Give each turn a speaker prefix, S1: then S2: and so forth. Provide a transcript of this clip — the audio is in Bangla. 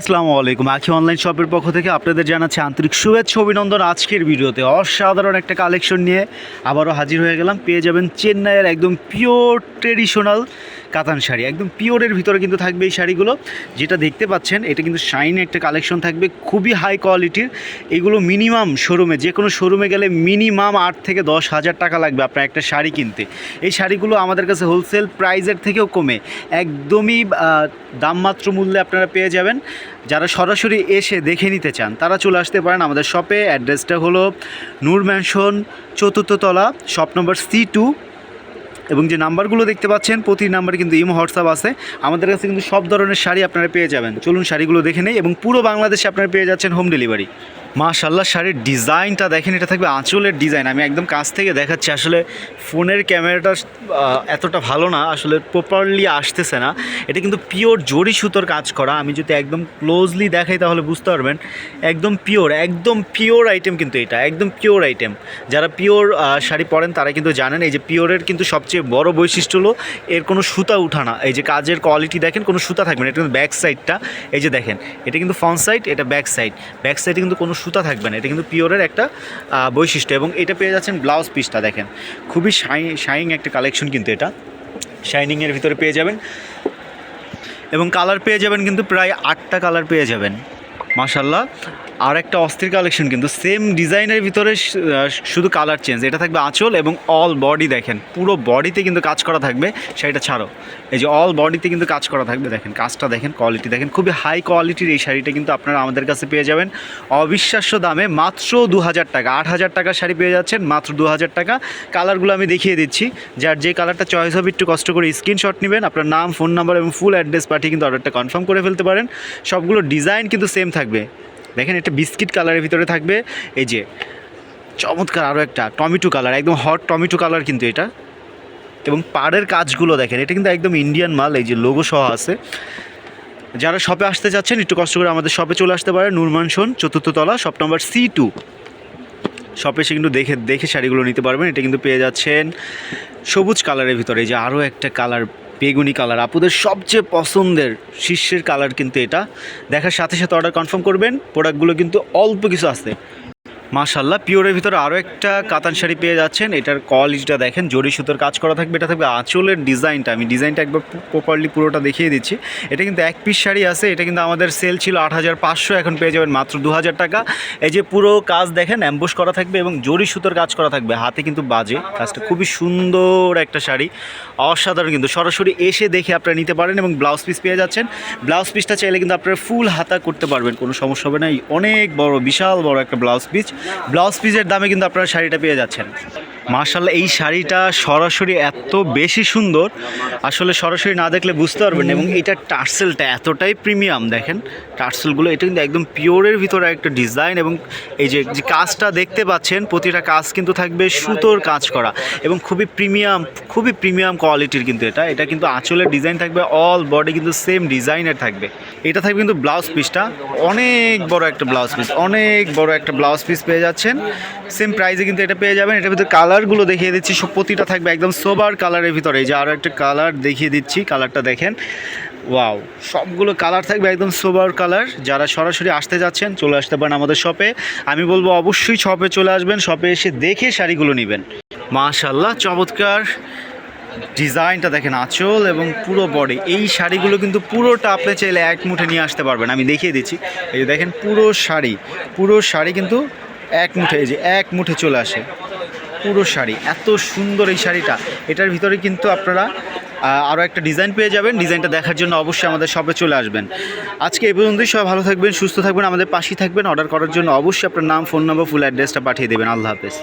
S1: আসসালামু আলাইকুম। আখি অনলাইন শপের পক্ষ থেকে আপনাদের জানাচ্ছি আন্তরিক শুভেচ্ছা অভিনন্দন। আজকের ভিডিওতে অসাধারণ একটা কালেকশন নিয়ে আবারও হাজির হয়ে গেলাম। পেয়ে যাবেন চেন্নাইয়ের একদম পিওর ট্রেডিশনাল কাতান শাড়ি, একদম পিওরের ভিতরে কিন্তু থাকবে এই শাড়িগুলো। যেটা দেখতে পাচ্ছেন এটা কিন্তু শাইন একটা কালেকশন থাকবে, খুবই হাই কোয়ালিটির। এগুলো মিনিমাম শোরুমে, যে কোনো শোরুমে গেলে মিনিমাম 8 থেকে 10 হাজার টাকা লাগবে আপনার একটা শাড়ি কিনতে। এই শাড়িগুলো আমাদের কাছে হোলসেল প্রাইসের থেকেও কমে একদমই দামমাত্র মূল্যে আপনারা পেয়ে যাবেন। যারা সরাসরি এসে দেখে নিতে চান তারা চলে আসতে পারেন আমাদের শপে। অ্যাড্রেসটা হলো নূর ম্যানশন 4th তলা, শপ নম্বর C2। এবং যে নাম্বারগুলো দেখতে পাচ্ছেন প্রতি নাম্বারে কিন্তু ইমো হোয়াটসঅ্যাপ আছে। আমাদের কাছে কিন্তু সব ধরনের শাড়ি আপনারা পেয়ে যাবেন। চলুন শাড়িগুলো দেখে নেই। এবং পুরো বাংলাদেশে আপনারা পেয়ে যাচ্ছেন হোম ডেলিভারি। মাশাআল্লাহ, শাড়ির ডিজাইনটা দেখেন, এটা থাকবে আঁচলের ডিজাইন। আমি একদম কাছ থেকে দেখাচ্ছি, আসলে ফোনের ক্যামেরাটা এতটা ভালো না, আসলে প্রপারলি আসতেছে না। এটা কিন্তু পিওর জরি সুতোর কাজ করা। আমি যদি একদম ক্লোজলি দেখাই তাহলে বুঝতে পারবেন একদম পিওর আইটেম। কিন্তু এটা একদম পিওর আইটেম। যারা পিওর শাড়ি পরেন তারা কিন্তু জানেন এই যে পিওরের কিন্তু সবচেয়ে বড় বৈশিষ্ট্য হলো এর কোনো সুতা উঠানা। এই যে কাজের কোয়ালিটি দেখেন, কোনো সুতা থাকবে না। এটা কিন্তু ব্যাক সাইডটা, এই যে দেখেন, এটা কিন্তু ফ্রন্ট সাইড, এটা ব্যাক সাইডে কিন্তু কোনো সুতা থাকবে না। এটা কিন্তু পিওরের একটা বৈশিষ্ট্য। এবং এটা পেয়ে যাচ্ছেন ব্লাউজ পিসটা দেখেন, খুবই শাইনিং একটা কালেকশন। কিন্তু এটা শাইনিংয়ের ভিতরে পেয়ে যাবেন এবং কালার পেয়ে যাবেন কিন্তু প্রায় 8টা কালার পেয়ে যাবেন। মাশাআল্লাহ, আর একটা অস্থির কালেকশন কিন্তু সেম ডিজাইনের ভিতরে শুধু কালার চেঞ্জ। এটা থাকবে আঁচল এবং অল বডি দেখেন, পুরো বডিতে কিন্তু কাজ করা থাকবে। শাড়িটা ছাড়ো, এই যে অল বডিতে কিন্তু কাজ করা থাকবে। দেখেন কাজটা দেখেন, কোয়ালিটি দেখেন, খুবই হাই কোয়ালিটির এই শাড়িটা কিন্তু আপনারা আমাদের কাছে পেয়ে যাবেন অবিশ্বাস্য দামে, মাত্র 2000 টাকা। 8000 টাকার শাড়ি পেয়ে যাচ্ছেন মাত্র 2000 টাকা। কালারগুলো আমি দেখিয়ে দিচ্ছি, যার যে কালারটা চয়েস হবে একটু কষ্ট করে স্ক্রিনশট নেবেন, আপনার নাম, ফোন নাম্বার এবং ফুল অ্যাড্রেস পাঠিয়ে কিন্তু অর্ডারটা কনফার্ম করে ফেলতে পারেন। সবগুলো ডিজাইন কিন্তু সেম থাকবে। দেখেন এটা বিস্কিট কালারের ভিতরে থাকবে, এই যে চমৎকার আরও একটা টমেটো কালার, একদম হট টমেটো কালার কিন্তু এটা। এবং পাড়ের কাজগুলো দেখেন, এটা কিন্তু একদম ইন্ডিয়ান মাল, এই যে লোগো সহ আছে। যারা শপে আসতে চাচ্ছেন একটু কষ্ট করে আমাদের শপে চলে আসতে পারেন। নূর ম্যানশন 4th তলা, শপ নম্বর C2। শপে এসে কিন্তু দেখে শাড়িগুলো নিতে পারবেন। এটা কিন্তু পেয়ে যাচ্ছেন সবুজ কালারের ভিতরে, এই যে আরও একটা কালার বেগুনি কালার, আপুদের সবচেয়ে পছন্দের শীর্ষের কালার কিন্তু এটা। দেখার সাথে সাথে অর্ডার কনফার্ম করবেন। প্রোডাক্টগুলো কিন্তু অল্প কিছু আছে। মাশাআল্লাহ, পিওরের ভিতরে আরও একটা কাতান শাড়ি পেয়ে যাচ্ছেন। এটার কোয়ালিটিটা দেখেন, জরি সুতোর কাজ করা থাকবে। এটা থাকবে আঁচলের ডিজাইনটা, আমি ডিজাইনটা একবার প্রপারলি পুরোটা দেখিয়ে দিচ্ছি। এটা কিন্তু এক পিস শাড়ি আছে। এটা কিন্তু আমাদের সেল ছিল 8500, এখন পেয়ে যাবেন মাত্র 2000 টাকা। এই যে পুরো কাজ দেখেন, অ্যাম্বুশ করা থাকবে এবং জরি সুতোর কাজ করা থাকবে, হাতে কিন্তু বাজে কাজটা। খুবই সুন্দর একটা শাড়ি, অসাধারণ। কিন্তু সরাসরি এসে দেখে আপনারা নিতে পারেন। এবং ব্লাউজ পিস পেয়ে যাচ্ছেন। ব্লাউজ পিসটা চাইলে কিন্তু আপনারা ফুল হাতা করতে পারবেন, কোনো সমস্যা হবে না। অনেক বড়, বিশাল বড় একটা ব্লাউজ পিসের দামে কিন্তু আপনারা শাড়িটা পেয়ে যাচ্ছেন। মাশাআল্লাহ, এই শাড়িটা সরাসরি এত বেশি সুন্দর, আসলে সরাসরি না দেখলে বুঝতে পারবেন। এবং এটার টার্সেলটা এতটাই প্রিমিয়াম, দেখেন টার্সেলগুলো, এটা কিন্তু একদম পিওরের ভিতরে একটা ডিজাইন। এবং এই যে কাজটা দেখতে পাচ্ছেন, প্রতিটা কাজ কিন্তু থাকবে সুতোর কাজ করা এবং খুবই প্রিমিয়াম কোয়ালিটির কিন্তু এটা কিন্তু আঁচলের ডিজাইন থাকবে, অল বডি কিন্তু সেম ডিজাইনের থাকবে। এটা থাকবে কিন্তু ব্লাউজ পিসটা অনেক বড় একটা ব্লাউজ পিস পেয়ে যাচ্ছেন। সেম প্রাইসে কিন্তু এটা পেয়ে যাবেন। এটার ভিতরে কালারগুলো দেখিয়ে দিচ্ছি, প্রতিটা থাকবে একদম সোবার কালারের ভিতরে। এই যে আরও একটা কালার দেখিয়ে দিচ্ছি, কালারটা দেখেন, ওয়াও, সবগুলো কালার থাকবে একদম সোবার কালার। যারা সরাসরি আসতে যাচ্ছেন চলে আসতে পারেন আমাদের শপে। আমি বলবো অবশ্যই শপে চলে আসবেন, শপে এসে দেখে শাড়িগুলো নেবেন। মাশাআল্লাহ, চমৎকার ডিজাইনটা দেখেন, আঁচল এবং পুরো বডি। এই শাড়িগুলো কিন্তু পুরোটা আপনি চাইলে এক মুঠে নিয়ে আসতে পারবেন। আমি দেখিয়ে দিচ্ছি, এই যে দেখেন পুরো শাড়ি কিন্তু এক মুঠে, এই যে এক মুঠে চলে আসে পুরো শাড়ি। এত সুন্দর এই শাড়িটা। এটার ভিতরে কিন্তু আপনারা আরও একটা ডিজাইন পেয়ে যাবেন। ডিজাইনটা দেখার জন্য অবশ্যই আমাদের শপে চলে আসবেন। আজকে এই পর্যন্তই। সবাই ভালো থাকবেন, সুস্থ থাকবেন, আমাদের পাশেই থাকবেন। অর্ডার করার জন্য অবশ্যই আপনার নাম, ফোন নাম্বার, ফুল অ্যাড্রেসটা পাঠিয়ে দেবেন। আল্লাহ হাফেজ।